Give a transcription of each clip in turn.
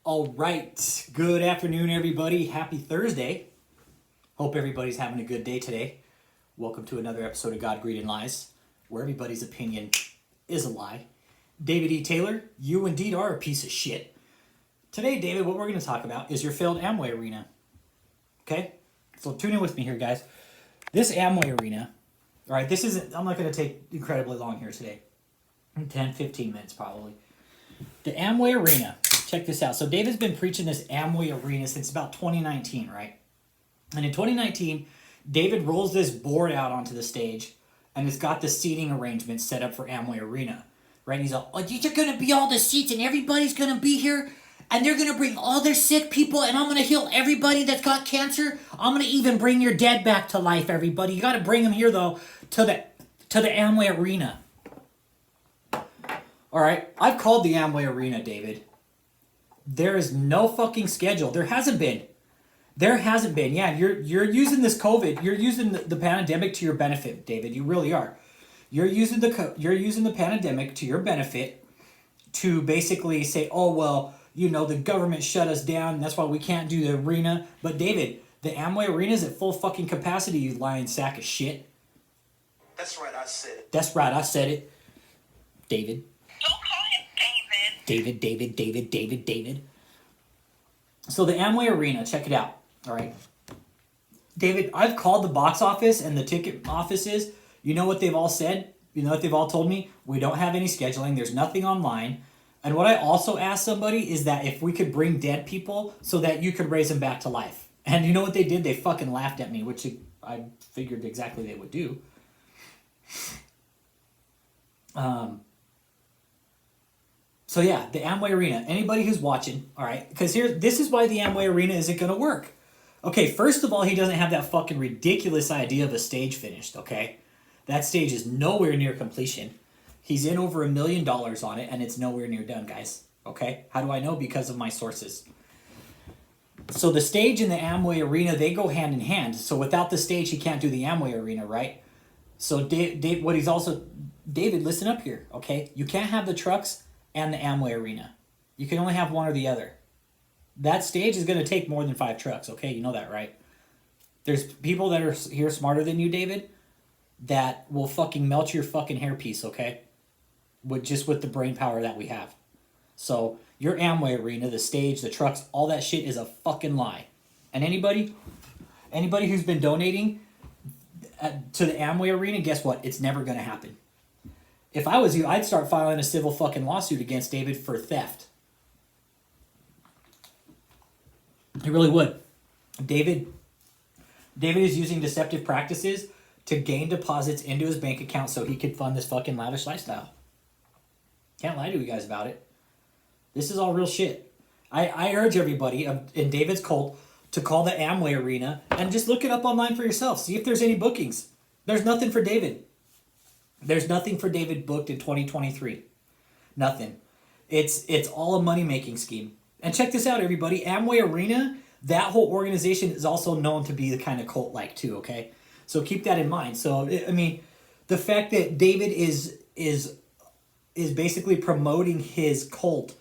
All right. Good afternoon, everybody. Happy Thursday. Hope everybody's having a good day today. Welcome to another episode of God, Greed, and Lies, where everybody's opinion is a lie. David E. Taylor, you indeed are a piece of shit. Today, David, what we're going to talk about is your failed Amway arena. Okay? So tune in with me here, guys. This Amway arena, all right, this isn't, I'm not going to take incredibly long here today. 10, 15 minutes probably. The Amway arena, check this out. So David's been preaching this Amway arena since about 2019, right? And in 2019, David rolls this board out onto the stage, and it's got the seating arrangement set up for Amway arena, right? He's all, oh, these are going to be all the seats, and everybody's going to be here, and they're going to bring all their sick people, and I'm going to heal everybody that's got cancer. I'm going to even bring your dead back to life, everybody. You got to bring them here, though, to the Amway arena. All right, I've called the Amway arena, David. There is no fucking schedule. There hasn't been. Yeah, you're using this COVID. You're using the pandemic to your benefit, David. You really are. You're using the pandemic to your benefit to basically say, oh well, you know, the government shut us down. And that's why we can't do the arena. But David, the Amway arena is at full fucking capacity. You lying sack of shit. That's right. I said it. That's right. I said it, David. Don't call him David. David. So the Amway arena, check it out. All right. David, I've called the box office and the ticket offices. You know what they've all said? You know what they've all told me? We don't have any scheduling. There's nothing online. And what I also asked somebody is that if we could bring dead people so that you could raise them back to life. And you know what they did? They fucking laughed at me, which I figured exactly they would do. So yeah, the Amway arena. Anybody who's watching, all right, because this is why the Amway arena isn't going to work. Okay, first of all, he doesn't have that fucking ridiculous idea of a stage finished, okay? That stage is nowhere near completion. He's in over $1 million on it, and it's nowhere near done, guys, okay? How do I know? Because of my sources. So the stage and the Amway arena, they go hand in hand. So without the stage, he can't do the Amway arena, right? So David, listen up here, okay? You can't have the trucks and the Amway arena. You can only have one or the other. That stage is going to take more than 5 trucks, okay? You know that, right? There's people that are here smarter than you, David, that will fucking melt your fucking hairpiece, okay? With the brain power that we have. So your Amway arena, the stage, the trucks, all that shit is a fucking lie. And anybody who's been donating to the Amway arena, guess what? It's never going to happen. If I was you, I'd start filing a civil fucking lawsuit against David for theft. He really would. David is using deceptive practices to gain deposits into his bank account so he could fund this fucking lavish lifestyle. Can't lie to you guys about it. This is all real shit. I urge everybody in David's cult to call the Amway arena and just look it up online for yourself. See if there's any bookings. There's nothing for David. There's nothing for David booked in 2023. Nothing. It's all a money-making scheme. And check this out, everybody. Amway Arena, that whole organization is also known to be the kind of cult-like too, okay? So keep that in mind. So, I mean, the fact that David is basically promoting his cult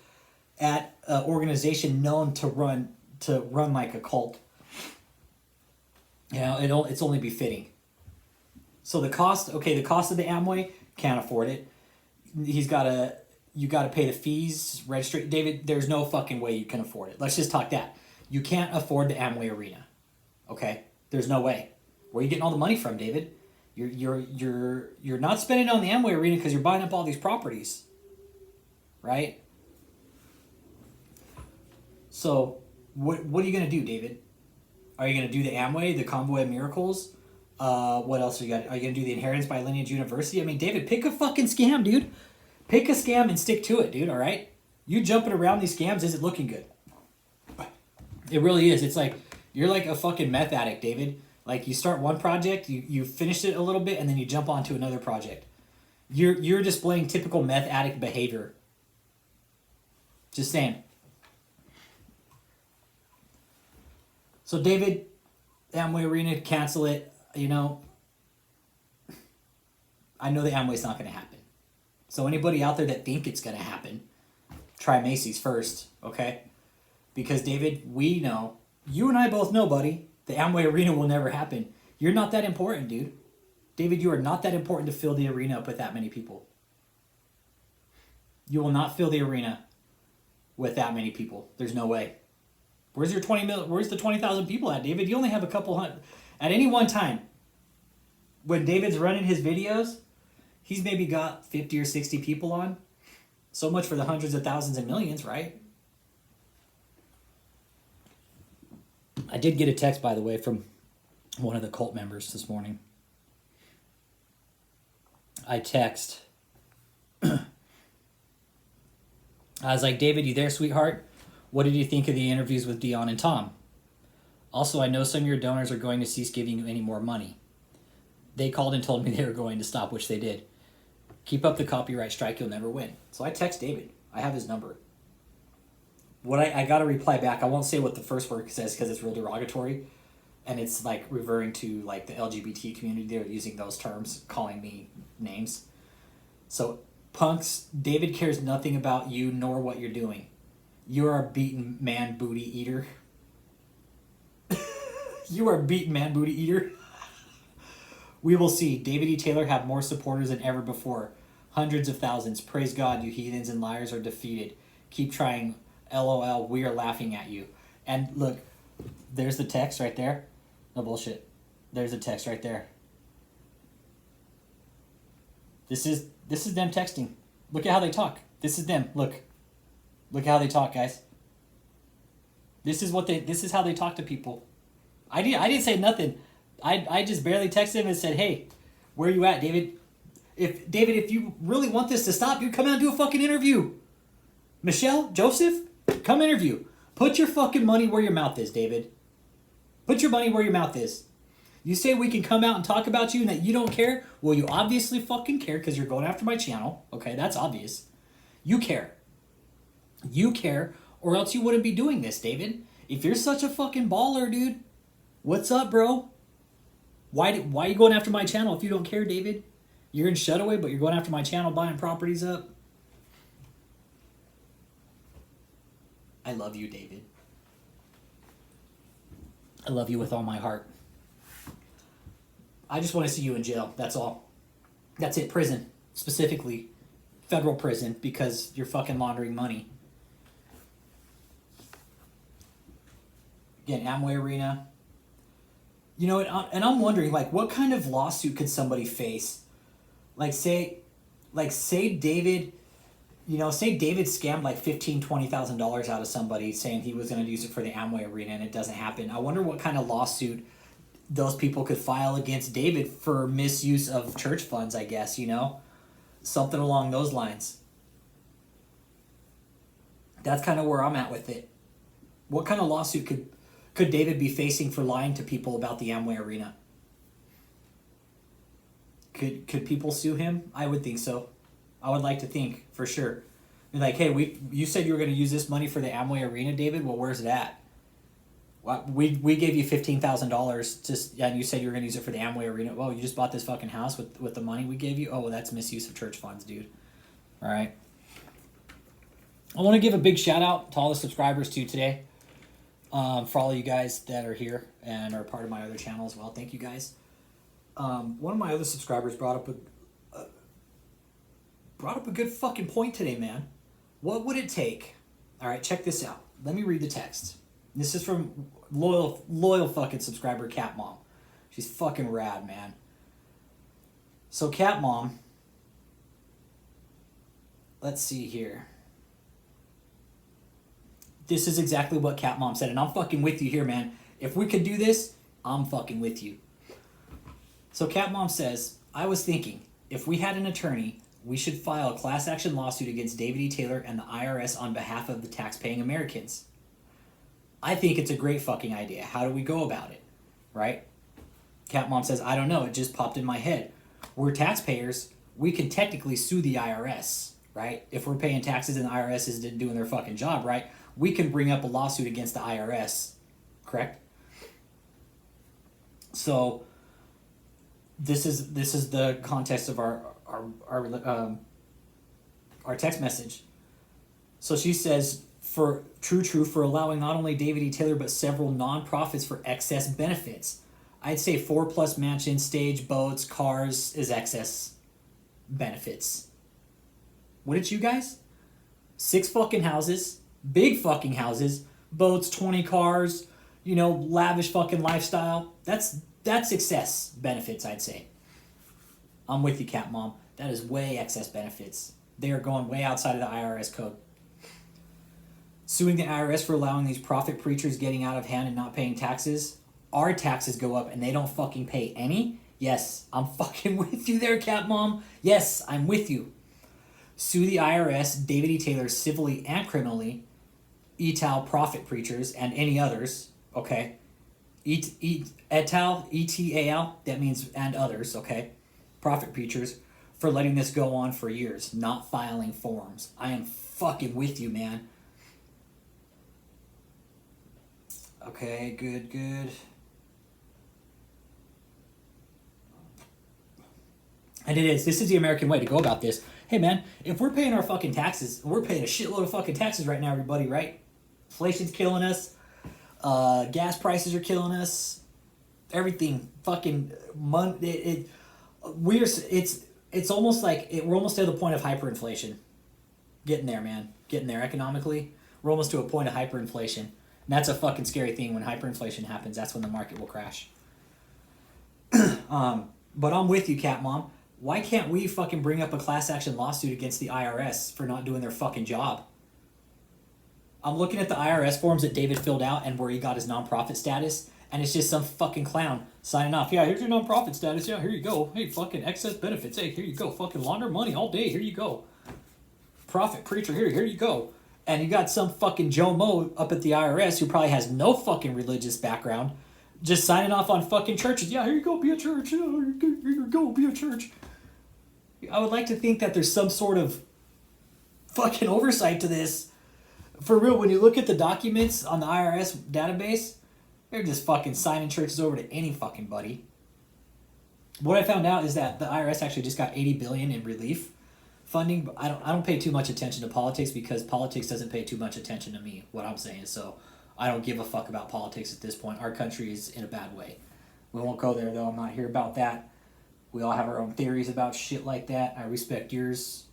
at an organization known to run like a cult, you know, it's only befitting. So the cost of the Amway, can't afford it. You got to pay the fees, register. David, there's no fucking way you can afford it. Let's just talk that. You can't afford the Amway arena. Okay? There's no way. Where are you getting all the money from, David? You're not spending on the Amway arena because you're buying up all these properties. Right? So, what are you going to do, David? Are you going to do the Amway, the Convoy of Miracles? What else are you got? Are you going to do the Inheritance by Lineage University? I mean, David, pick a fucking scam, dude. Pick a scam and stick to it, dude, all right? You jumping around these scams isn't looking good. It really is. It's like, you're like a fucking meth addict, David. Like, you start one project, you finish it a little bit, and then you jump onto another project. You're displaying typical meth addict behavior. Just saying. So, David, Amway Arena, cancel it. You know, I know the Amway's not going to happen. So anybody out there that think it's going to happen, try Macy's first, okay? Because, David, we know, you and I both know, buddy, the Amway Arena will never happen. You're not that important, dude. David, you are not that important to fill the arena up with that many people. You will not fill the arena with that many people. There's no way. Where's your 20 million? Where's the 20,000 people at, David? You only have a couple hundred. At any one time, when David's running his videos, he's maybe got 50 or 60 people on. So much for the hundreds of thousands and millions, right? I did get a text, by the way, from one of the cult members this morning. I text. I was like, David, you there, sweetheart? What did you think of the interviews with Dion and Tom? Also, I know some of your donors are going to cease giving you any more money. They called and told me they were going to stop, which they did. Keep up the copyright strike, you'll never win. So I text David. I have his number. What I got to reply back. I won't say what the first word says because it's real derogatory. And it's like referring to like the LGBT community. They're using those terms, calling me names. So, punks, David cares nothing about you nor what you're doing. You're a beaten man booty eater. You are a beaten man booty eater. We will see. David E. Taylor have more supporters than ever before. Hundreds of thousands. Praise God, you heathens and liars are defeated. Keep trying. LOL, we are laughing at you. And look, there's the text right there. No bullshit. There's a text right there. This is them texting. Look at how they talk. This is them. Look at how they talk, guys. This is how they talk to people. I didn't say nothing. I just barely texted him and said, "Hey, where are you at, David? If you really want this to stop, you come out and do a fucking interview. Michelle, Joseph, come interview. Put your fucking money where your mouth is, David. Put your money where your mouth is. You say we can come out and talk about you and that you don't care? Well, you obviously fucking care because you're going after my channel. Okay, that's obvious. You care. You care, or else you wouldn't be doing this, David. If you're such a fucking baller, dude, what's up, bro? Why are you going after my channel if you don't care, David? You're in Shutaway, but you're going after my channel, buying properties up. I love you, David. I love you with all my heart. I just want to see you in jail. That's all. That's it. Prison. Specifically, federal prison, because you're fucking laundering money. Again, Amway Arena. You know, and I'm wondering, like, what kind of lawsuit could somebody face? Say David, say David scammed like $15,000-$20,000 out of somebody saying he was going to use it for the Amway Arena and it doesn't happen. I wonder what kind of lawsuit those people could file against David for misuse of church funds, I guess, something along those lines. That's kind of where I'm at with it. What kind of lawsuit could David be facing for lying to people about the Amway Arena? Could people sue him? I would think so. I would like to think, for sure. Be like, hey, you said you were going to use this money for the Amway Arena, David? Well, where's it at? We gave you $15,000 and you said you were going to use it for the Amway Arena. Well, you just bought this fucking house with the money we gave you? Oh, well, that's misuse of church funds, dude. All right. I want to give a big shout out to all the subscribers too today. For all of you guys that are here and are part of my other channel as well. Thank you guys. One of my other subscribers brought up a good fucking point today, man. What would it take? All right, check this out. Let me read the text. This is from loyal fucking subscriber Cat Mom. She's fucking rad, man. So Cat Mom, let's see here. This is exactly what Cat Mom said, and I'm fucking with you here, man. If we could do this, I'm fucking with you. So Cat Mom says, I was thinking, if we had an attorney, we should file a class action lawsuit against David E. Taylor and the IRS on behalf of the tax-paying Americans. I think it's a great fucking idea. How do we go about it? Right? Cat Mom says, I don't know. It just popped in my head. We're taxpayers. We can technically sue the IRS, right? If we're paying taxes and the IRS isn't doing their fucking job, right? We can bring up a lawsuit against the IRS, correct? So this is the context of our text message. So she says, for allowing not only David E. Taylor but several nonprofits for excess benefits. I'd say 4+ mansions, stage, boats, cars is excess benefits. Wouldn't you guys? 6 fucking houses, big fucking houses, boats, 20 cars, lavish fucking lifestyle. That's excess benefits, I'd say. I'm with you, Cat Mom. That is way excess benefits. They are going way outside of the IRS code. Suing the IRS for allowing these prophet preachers getting out of hand and not paying taxes. Our taxes go up and they don't fucking pay any. Yes, I'm fucking with you there, Cat Mom. Yes, I'm with you. Sue the IRS, David E. Taylor, civilly and criminally. ETAL prophet preachers and any others. Okay. ETAL, ETAL, that means and others. Okay. Prophet preachers for letting this go on for years, not filing forms. I am fucking with you, man. Okay, good. And this is the American way to go about this. Hey man, if we're paying our fucking taxes, we're paying a shitload of fucking taxes right now, everybody, right? Inflation's killing us. Gas prices are killing us. Everything fucking it's almost like we're almost to the point of hyperinflation. Getting there, man. Getting there economically. We're almost to a point of hyperinflation. And that's a fucking scary thing. When hyperinflation happens, that's when the market will crash. But I'm with you, Cat Mom. Why can't we fucking bring up a class action lawsuit against the IRS for not doing their fucking job? I'm looking at the IRS forms that David filled out and where he got his nonprofit status, and it's just some fucking clown signing off. Yeah, here's your nonprofit status. Yeah, here you go. Hey, fucking excess benefits. Hey, here you go. Fucking launder money all day. Here you go. Prophet preacher. Here you go. And you got some fucking Joe Mo up at the IRS who probably has no fucking religious background, just signing off on fucking churches. Yeah, here you go, be a church. Yeah, here you go, be a church. I would like to think that there's some sort of fucking oversight to this. For real, when you look at the documents on the IRS database, they're just fucking signing churches over to any fucking buddy. What I found out is that the IRS actually just got $80 billion in relief funding. But I don't pay too much attention to politics because politics doesn't pay too much attention to me, what I'm saying. So I don't give a fuck about politics at this point. Our country is in a bad way. We won't go there, though. I'm not here about that. We all have our own theories about shit like that. I respect yours.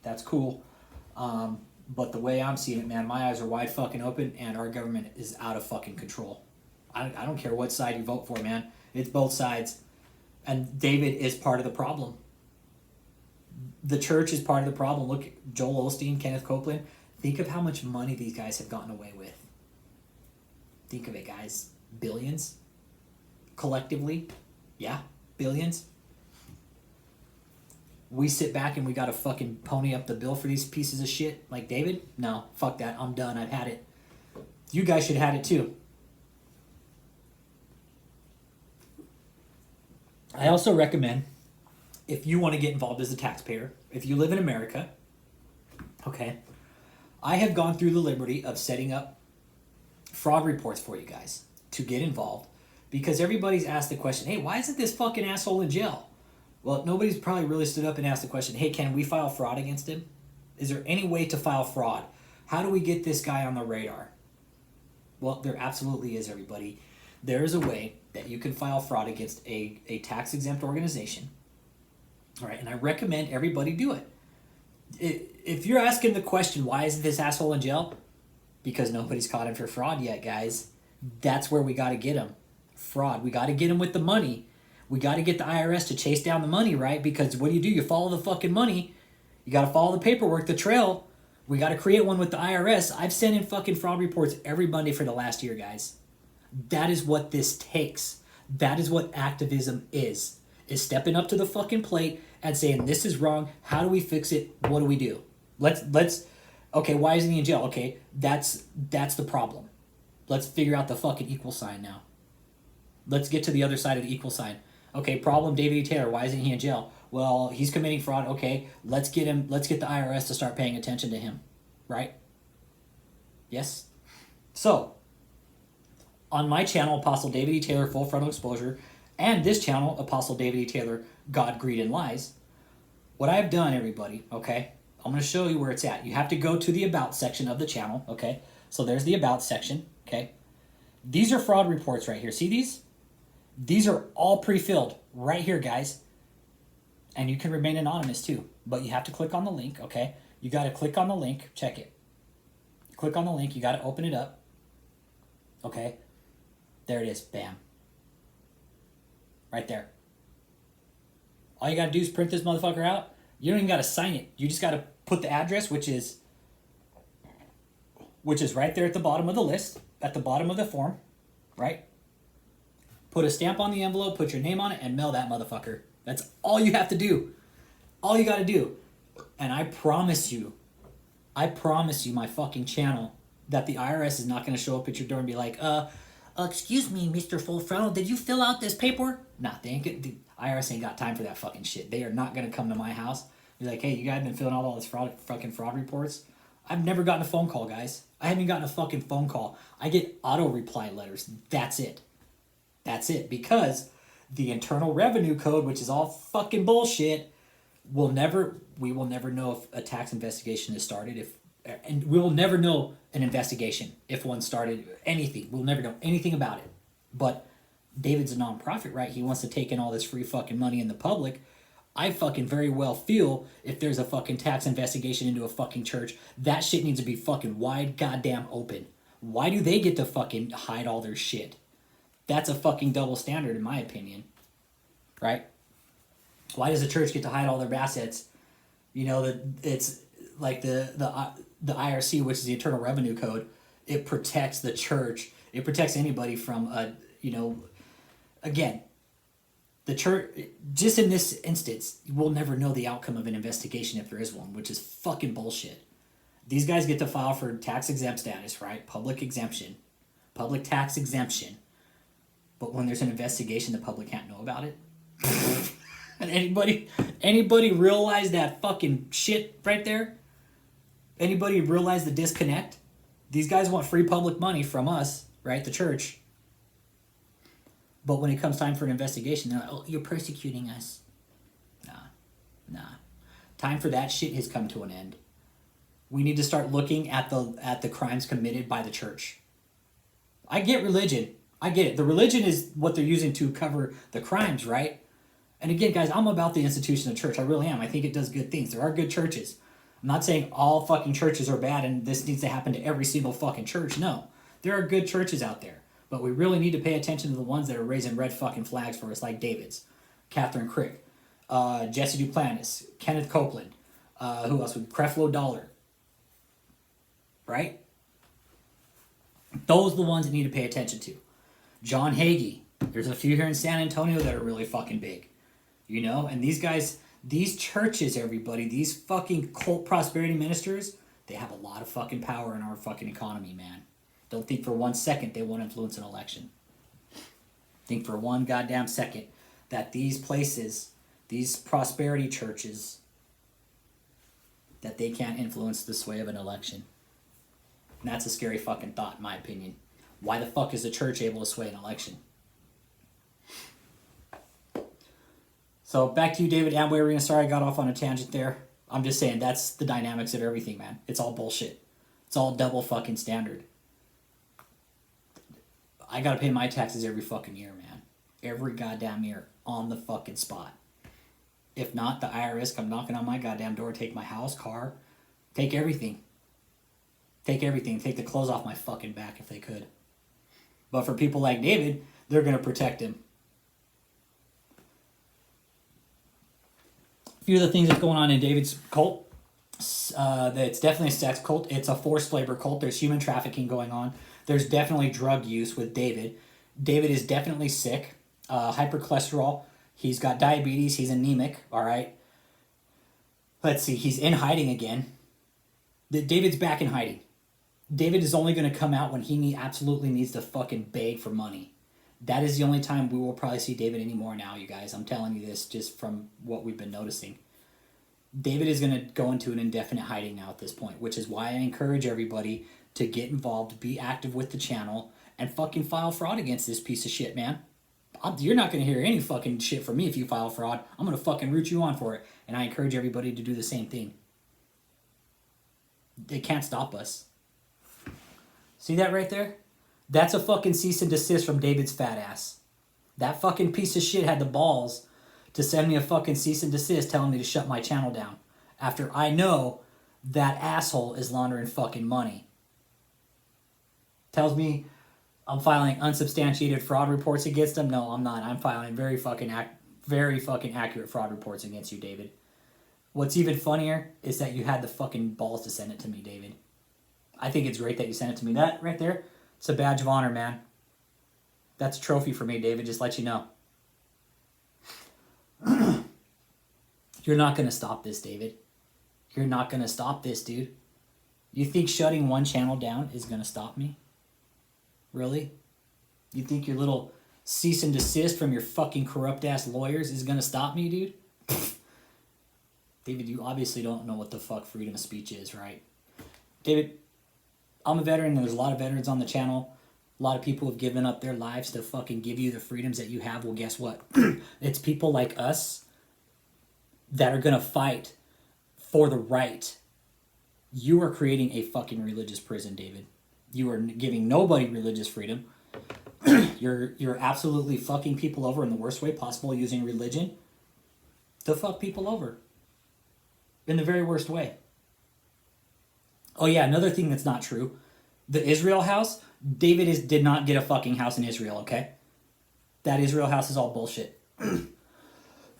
That's cool. But the way I'm seeing it, man, my eyes are wide fucking open and our government is out of fucking control. I don't care what side you vote for, man. It's both sides. And David is part of the problem. The church is part of the problem. Look, Joel Osteen, Kenneth Copeland. Think of how much money these guys have gotten away with. Think of it, guys. Billions. Collectively. Yeah, billions. We sit back and we gotta fucking pony up the bill for these pieces of shit like David? No, fuck that. I'm done. I've had it. You guys should have had it too. I also recommend, if you want to get involved as a taxpayer, if you live in America, okay, I have gone through the liberty of setting up fraud reports for you guys to get involved because everybody's asked the question, hey, why isn't this fucking asshole in jail? Well, nobody's probably really stood up and asked the question, hey, can we file fraud against him? Is there any way to file fraud? How do we get this guy on the radar? Well, there absolutely is, everybody. There is a way that you can file fraud against a tax-exempt organization. All right, and I recommend everybody do it. If you're asking the question, why isn't this asshole in jail? Because nobody's caught him for fraud yet, guys. That's where we got to get him. Fraud. We got to get him with the money. We got to get the IRS to chase down the money, right? Because what do? You follow the fucking money. You got to follow the paperwork, the trail. We got to create one with the IRS. I've sent in fucking fraud reports every Monday for the last year, guys. That is what this takes. That is what activism is stepping up to the fucking plate and saying, this is wrong. How do we fix it? What do we do? Let's okay, why isn't he in jail? Okay, that's the problem. Let's figure out the fucking equal sign now. Let's get to the other side of the equal sign. Okay, problem, David E. Taylor, why isn't he in jail? Well, he's committing fraud. Okay, let's get the IRS to start paying attention to him. Right? Yes? So, on my channel, Apostle David E. Taylor, Full Frontal Exposure, and this channel, Apostle David E. Taylor, God, Greed, and Lies, what I've done, everybody, okay, I'm going to show you where it's at. You have to go to the About section of the channel, okay? So there's the About section, okay? These are fraud reports right here. See these? These are all pre-filled right here, guys. And you can remain anonymous too. But you have to click on the link, okay? You got to click on the link. Check it. Click on the link. You got to open it up. Okay? There it is. Bam. Right there. All you got to do is print this motherfucker out. You don't even got to sign it. You just got to put the address, which is right there at the bottom of the list, at the bottom of the form, right? Put a stamp on the envelope, put your name on it, and mail that motherfucker. That's all you have to do. All you got to do. And I promise you, my fucking channel, that the IRS is not going to show up at your door and be like, excuse me, Mr. Full Frontal, did you fill out this paperwork? Nah, the IRS ain't got time for that fucking shit. They are not going to come to my house. Be like, hey, you guys been filling out all this fucking fraud reports? I've never gotten a phone call, guys. I haven't gotten a fucking phone call. I get auto reply letters. That's it. That's it. Because the Internal Revenue Code, which is all fucking bullshit, we will never know if a tax investigation is started, and we will never know an investigation if one started, anything. We'll never know anything about it. But David's a nonprofit, right? He wants to take in all this free fucking money in the public. I fucking very well feel if there's a fucking tax investigation into a fucking church, that shit needs to be fucking wide goddamn open. Why do they get to fucking hide all their shit? That's a fucking double standard in my opinion. Right? Why does the church get to hide all their assets? You know, it's like the IRC, which is the Internal Revenue Code. It protects the church. It protects anybody from again, the church, just in this instance, we'll never know the outcome of an investigation if there is one, which is fucking bullshit. These guys get to file for tax exempt status, right? Public exemption, public tax exemption. But when there's an investigation, the public can't know about it. And anybody realize that fucking shit right there? Anybody realize the disconnect? These guys want free public money from us, right? The church. But when it comes time for an investigation, they're like, oh, you're persecuting us. Nah. Time for that shit has come to an end. We need to start looking at the crimes committed by the church. I get religion. I get it. The religion is what they're using to cover the crimes, right? And again, guys, I'm about the institution of church. I really am. I think it does good things. There are good churches. I'm not saying all fucking churches are bad and this needs to happen to every single fucking church. No. There are good churches out there. But we really need to pay attention to the ones that are raising red fucking flags for us, like David's, Catherine Crick, Jesse Duplantis, Kenneth Copeland, who else? Creflo Dollar. Right? Those are the ones that need to pay attention to. John Hagee. There's a few here in San Antonio that are really fucking big. You know? And these guys, these churches, everybody, these fucking cult prosperity ministers, they have a lot of fucking power in our fucking economy, man. Don't think for 1 second they won't influence an election. Think for one goddamn second that these places, these prosperity churches, that they can't influence the sway of an election. And that's a scary fucking thought, in my opinion. Why the fuck is the church able to sway an election? So back to you, David Amway Arena. Sorry I got off on a tangent there. I'm just saying that's the dynamics of everything, man. It's all bullshit. It's all double fucking standard. I gotta pay my taxes every fucking year, man. Every goddamn year. On the fucking spot. If not, the IRS come knocking on my goddamn door, take my house, car, take everything. Take everything. Take the clothes off my fucking back if they could. But for people like David, they're gonna protect him. A few of the things that's going on in David's cult. It's definitely a sex cult. It's a forced labor cult. There's human trafficking going on. There's definitely drug use with David. David is definitely sick. Hypercholesterol. He's got diabetes. He's anemic. All right. Let's see. He's in hiding again. David's back in hiding. David is only going to come out when he absolutely needs to fucking beg for money. That is the only time we will probably see David anymore now, you guys. I'm telling you this just from what we've been noticing. David is going to go into an indefinite hiding now at this point, which is why I encourage everybody to get involved, be active with the channel, and fucking file fraud against this piece of shit, man. You're not going to hear any fucking shit from me if you file fraud. I'm going to fucking root you on for it. And I encourage everybody to do the same thing. They can't stop us. See that right there? That's a fucking cease and desist from David's fat ass. That fucking piece of shit had the balls to send me a fucking cease and desist telling me to shut my channel down. After I know that asshole is laundering fucking money. Tells me I'm filing unsubstantiated fraud reports against him. No, I'm not. I'm filing very fucking accurate fraud reports against you, David. What's even funnier is that you had the fucking balls to send it to me, David. I think it's great that you sent it to me. That right there, it's a badge of honor, man. That's a trophy for me, David. Just let you know. You're not going to stop this, David. You're not going to stop this, dude. You think shutting one channel down is going to stop me? Really? You think your little cease and desist from your fucking corrupt-ass lawyers is going to stop me, dude? David, you obviously don't know what the fuck freedom of speech is, right? David, I'm a veteran, and there's a lot of veterans on the channel. A lot of people have given up their lives to fucking give you the freedoms that you have. Well, guess what? It's people like us that are going to fight for the right. You are creating a fucking religious prison, David. You are giving nobody religious freedom. You're absolutely fucking people over in the worst way possible, using religion to fuck people over. In the very worst way. Oh yeah, another thing that's not true. The Israel house, David did not get a fucking house in Israel, okay? That Israel house is all bullshit.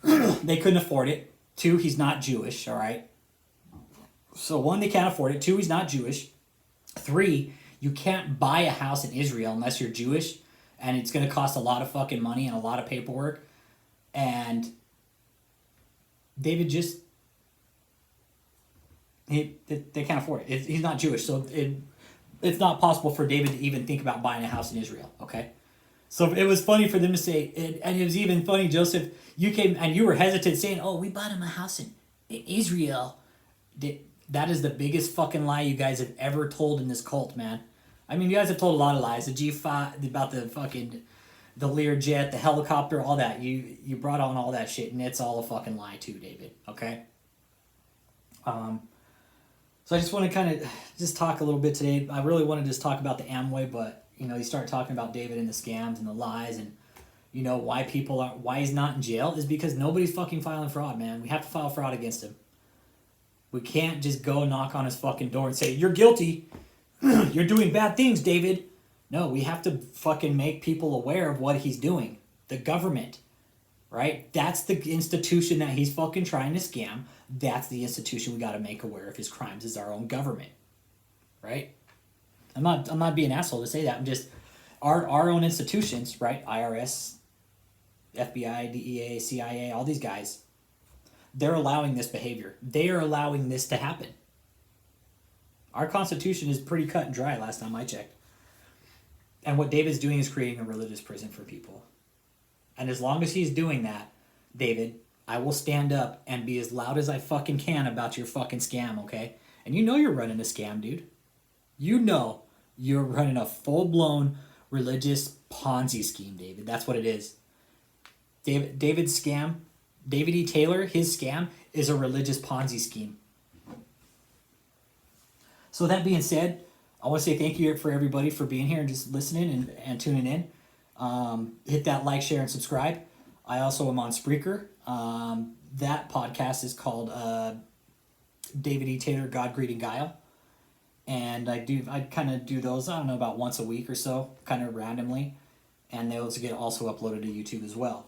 They couldn't afford it. 2, he's not Jewish, all right? So 1, they can't afford it. 2, he's not Jewish. 3, you can't buy a house in Israel unless you're Jewish, and it's going to cost a lot of fucking money and a lot of paperwork. And David just... They can't afford it. He's not Jewish, so it's not possible for David to even think about buying a house in Israel, okay? So it was funny for them to say, and it was even funny, Joseph, you came and you were hesitant saying, oh, we bought him a house in Israel. That is the biggest fucking lie you guys have ever told in this cult, man. I mean, you guys have told a lot of lies. The G5, about the fucking, the Learjet, the helicopter, all that. You brought on all that shit, and it's all a fucking lie too, David, okay? So I just want to kind of just talk a little bit today. I really want to just talk about the Amway, but, you know, you start talking about David and the scams and the lies and, you know, why he's not in jail is because nobody's fucking filing fraud, man. We have to file fraud against him. We can't just go knock on his fucking door and say, you're guilty. You're doing bad things, David. No, we have to fucking make people aware of what he's doing. The government, right? That's the institution that he's fucking trying to scam. That's the institution we got to make aware of his crimes, is our own government, right? I'm not being an asshole to say that. I'm just our own institutions, right? IRS, FBI, DEA, CIA, all these guys, they're allowing this behavior. They are allowing this to happen. Our Constitution is pretty cut and dry last time I checked. And what David's doing is creating a religious prison for people. And as long as he's doing that, David, I will stand up and be as loud as I fucking can about your fucking scam, okay? And you know you're running a scam, dude. You know you're running a full-blown religious Ponzi scheme, David. That's what it is. David's scam, David E. Taylor, his scam, is a religious Ponzi scheme. So that being said, I want to say thank you for everybody for being here and just listening and tuning in. Hit that like, share, and subscribe. I also am on Spreaker. That podcast is called David E. Taylor, God, Greed, and Guile. And I kind of do those, I don't know, about once a week or so, kind of randomly. And those get also uploaded to YouTube as well.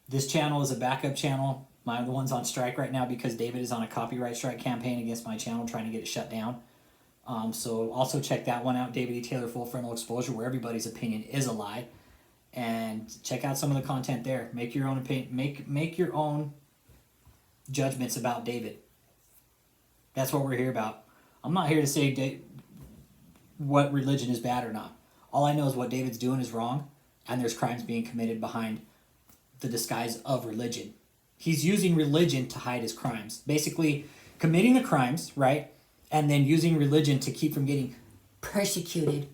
This channel is a backup channel. The one's on strike right now because David is on a copyright strike campaign against my channel, trying to get it shut down. So also check that one out, David E. Taylor Full Frontal Exposure, where everybody's opinion is a lie. And check out some of the content there. Make your own opinion. Make your own judgments about David. That's what we're here about. I'm not here to say what religion is bad or not. All I know is what David's doing is wrong, and there's crimes being committed behind the disguise of religion. He's using religion to hide his crimes. Basically, committing the crimes, right? And then using religion to keep from getting persecuted.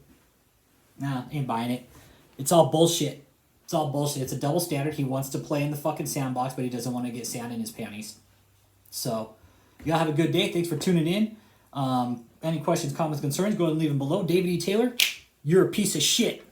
Nah, ain't buying it. It's all bullshit. It's all bullshit. It's a double standard. He wants to play in the fucking sandbox, but he doesn't want to get sand in his panties. So, y'all have a good day. Thanks for tuning in. Any questions, comments, concerns, go ahead and leave them below. David E. Taylor, you're a piece of shit.